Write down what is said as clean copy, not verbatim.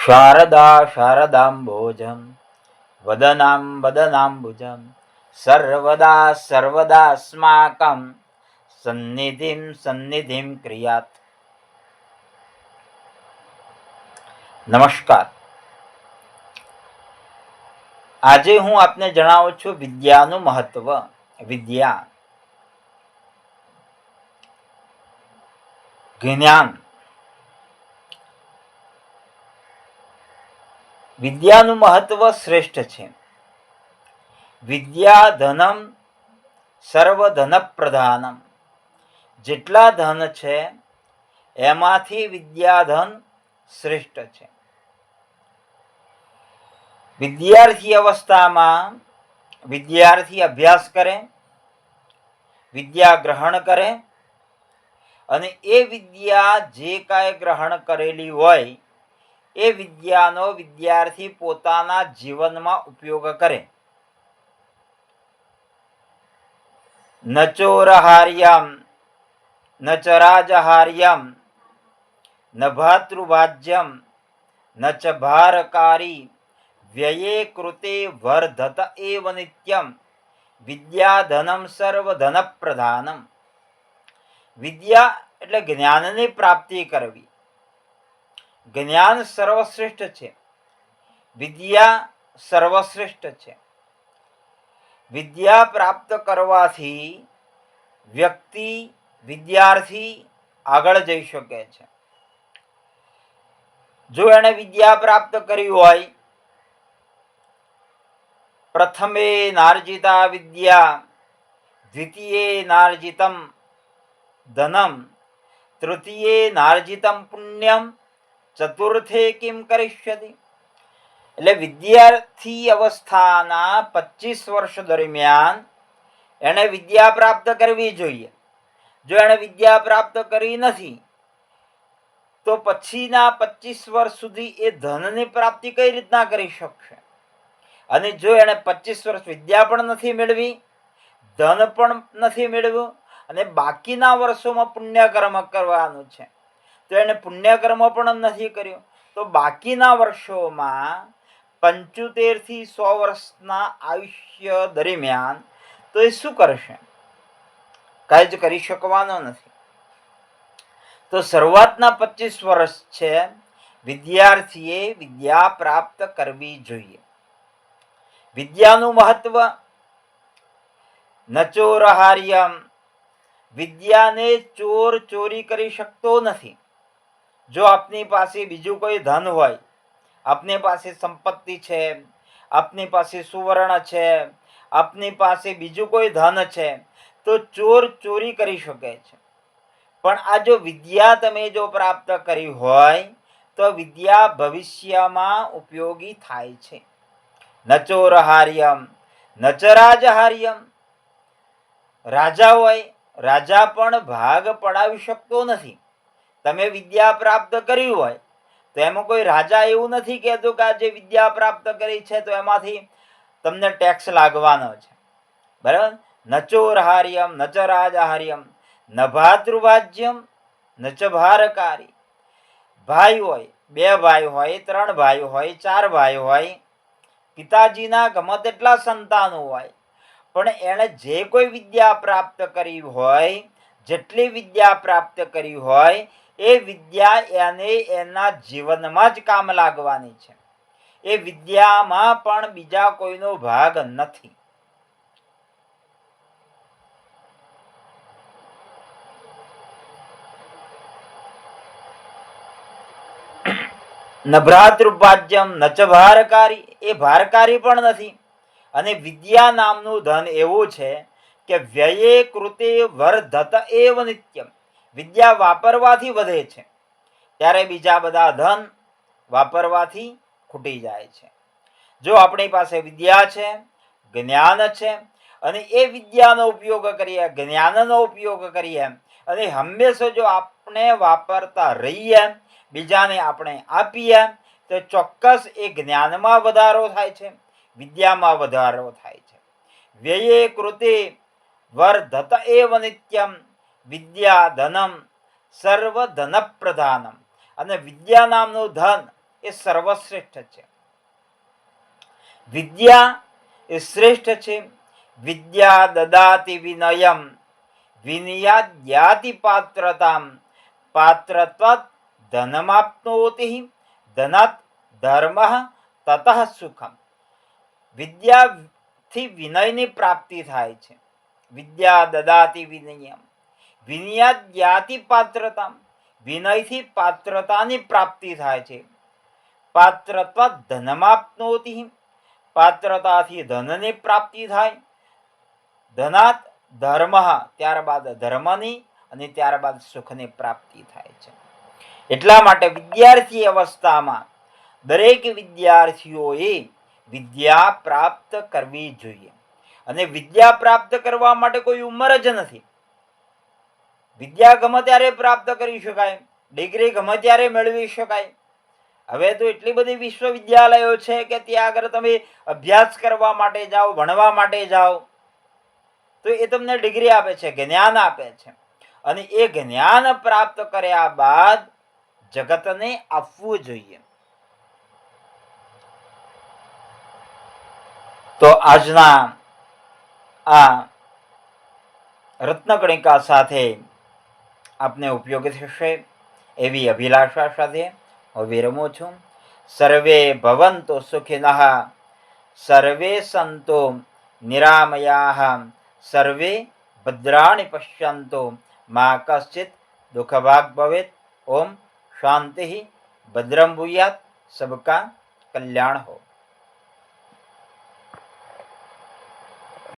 શારદા શારદાંબોજં વદનાં વદનાંબુજં સર્વદા સર્વદાસ્માકં સન્નિધિં સન્નિધિં ક્રિયાત. નમસ્કાર. આજે હું આપને જણાવું છું વિદ્યાનું મહત્વ. વિદ્યા, જ્ઞાન. વિદ્યાનું મહત્વ શ્રેષ્ઠ છે. વિદ્યા ધનમ સર્વધન પ્રધાનમ. જેટલા ધન છે એમાંથી વિદ્યાધન શ્રેષ્ઠ છે. વિદ્યાર્થી અવસ્થામાં વિદ્યાર્થી અભ્યાસ કરે, વિદ્યા ગ્રહણ કરે અને એ વિદ્યા જે કાંઈ ગ્રહણ કરેલી હોય એ વિદ્યાનો વિદ્યાર્થી પોતાના જીવનમાં ઉપયોગ કરે. ન ચોરહાર્યમ ન ચ રાજહાર્યમ ન ભાતૃભાજ્યમ ન ચ ભારકારી વ્યયે કૃતે વર્ધત એવ નિત્યમ વિદ્યાધનમ સર્વધન પ્રધાનમ. વિદ્યા એટલે જ્ઞાનની પ્રાપ્તિ કરવી. જ્ઞાન સર્વશ્રેષ્ઠ છે, વિદ્યા સર્વશ્રેષ્ઠ છે. વિદ્યા પ્રાપ્ત કરવાથી વ્યક્તિ, વિદ્યાર્થી આગળ જઈ શકે છે. જો એણે વિદ્યા પ્રાપ્ત કરી હોય, પ્રથમે નાર્જિતા વિદ્યા દ્વિતીયે નાર્જિતમ ધનમ તૃતીયે નાર્જિતમ પુણ્યમ ચતુર્થે કિમ કરિષ્યતિ. એટલે વિદ્યાર્થી અવસ્થાના 25 વર્ષ દરમિયાન એણે વિદ્યા પ્રાપ્ત કરવી જોઈએ. જો એણે વિદ્યા પ્રાપ્ત કરી નથી તો પછીના 25 વર્ષ સુધી એ ધનની પ્રાપ્તિ કઈ રીતના કરી શકશે? અને જો એણે 25 વર્ષ વિદ્યા પણ નથી મેળવી, ધન પણ નથી મેળવ્યું અને બાકીના વર્ષોમાં પુણ્યકર્મ કરવાનું છે તો એને પુણ્યકર્મ પણ નથી કર્યું, તો બાકીના વર્ષોમાં 75 થી 100 વર્ષના આયુષ્ય દરમિયાન તો એ શું કરશે? કાંઈ જ કરી શકવાનો નથી. તો શરૂઆતના 25 વર્ષ છે વિદ્યાર્થીએ વિદ્યા પ્રાપ્ત કરવી જોઈએ. વિદ્યાનું મહત્વ. ન ચોરહાર્યમ. વિદ્યાને ચોર ચોરી કરી શકતો નથી. જો આપની પાસે બીજું કોઈ ધન હોય, આપની પાસે સંપત્તિ છે, આપની પાસે સુવર્ણ છે, આપની પાસે બીજું કોઈ ધન છે તો ચોર ચોરી કરી શકે છે. પણ આ જો વિદ્યા તમે જો પ્રાપ્ત કરી હોય તો વિદ્યા ભવિષ્યમાં ઉપયોગી થાય છે. ન ચોરહાર્યમ ન ચ રાજહાર્યમ. રાજા હોય, રાજા પણ ભાગ પડાવી શકતો નથી. તમે વિદ્યા પ્રાપ્ત કરી હોય તો એમાં કોઈ રાજા એવું નથી કહેતો કે આ જે વિદ્યા પ્રાપ્ત કરી છે તો એમાંથી તમને ટેક્સ લાગવાનો છે. બરાબર? ન ચોરહાર્યમ ન ચ રાજહાર્યમ ન ભાતૃભાજ્યમ ન ચ ભારકારી. ભાઈ હોય, 2 ભાઈ હોય, 3 ભાઈ હોય, 4 ભાઈ હોય, પિતાજીના ગમે તેટલા સંતાનો હોય, પણ એણે જે કોઈ વિદ્યા પ્રાપ્ત કરી હોય, જેટલી વિદ્યા પ્રાપ્ત કરી હોય એ વિદ્યા એને એના જીવનમાં જ કામ લાગવાની છે. એ વિદ્યામાં પણ બીજા કોઈનો ભાગ નથી. ન ભ્રાતૃભાજ્યમ ન ચ ભારકારી. એ ભારકારી પણ નથી. અને વિદ્યા નામનું ધન એવું છે કે વ્યયે કૃતે વર્ધત એવ નિત્યમ. વિદ્યા વાપરવાથી વધે છે, ત્યારે બીજા બધા ધન વાપરવાથી ખૂટી જાય છે. જો આપણી પાસે વિદ્યા છે, જ્ઞાન છે અને એ વિદ્યાનો ઉપયોગ કરીએ, જ્ઞાનનો ઉપયોગ કરીએ અને હંમેશા જો આપણે વાપરતા રહીએ, બીજાને આપણે આપીએ તો ચોક્કસ એ જ્ઞાનમાં વધારો થાય છે, વિદ્યામાં વધારો થાય છે. વ્યયે કૃતે વર્ધત એવ નિત્યમ વિદ્યા ધનમ સર્વધન પ્રધાનમ. અને વિદ્યા નામનું ધન એ સર્વશ્રેષ્ઠ છે. વિદ્યા એ શ્રેષ્ઠ છે. વિદ્યા દદાતિ વિનયમ વિનયાદ્યાતિ પાત્રતામ પાત્રત્વાત ધનમાપ્નોતિ ધનાત ધર્મ તતઃ સુખમ. વિદ્યાથી વિનયની પ્રાપ્તિ થાય છે. વિદ્યા દદાતિ વિનયમ વિનયાદ્યાતિ પાત્રતામ વિનયથી પાત્રતાની પ્રાપ્તિ થાય છે. પાત્રત્વાત ધનમાપ્નોતિ પાત્રતાથી ધનની પ્રાપ્તિ થાય. ધનાત ધર્મ ત્યારબાદ ધર્મની અને ત્યારબાદ સુખની પ્રાપ્તિ થાય છે. એટલા માટે વિદ્યાર્થી અવસ્થામાં દરેક વિદ્યાર્થીઓએ વિદ્યા પ્રાપ્ત કરવી જોઈએ. અને વિદ્યા પ્રાપ્ત કરવા માટે કોઈ ઉંમર જ નથી. વિદ્યા ગમે ત્યારે પ્રાપ્ત કરી શકાય, ડિગ્રી ગમે ત્યારે મેળવી શકાય. હવે તો એટલી બધી વિશ્વવિદ્યાલયો છે કે ત્યાં આગળ તમે અભ્યાસ કરવા માટે જાઓ, ભણવા માટે જાઓ તો એ તમને ડિગ્રી આપે છે, જ્ઞાન આપે છે. અને એ જ્ઞાન પ્રાપ્ત કર્યા બાદ જગતને આપવું જોઈએ. તો આજના આ રત્નકણિકા સાથે આપને ઉપયોગી થશે એવી અભિલાષા સાથે હું વિરમું છું. સર્વે ભવન્તુ સુખિનઃ, સર્વે સંતો નિરામયાઃ, સર્વે ભદ્રાણિ પશ્યન્તુ, મા કશ્ચિત દુઃખભાગ ભવેત. ઓમ શાંતિ. ભદ્રમ ભૂયાત. સબકા કલ્યાણ હો.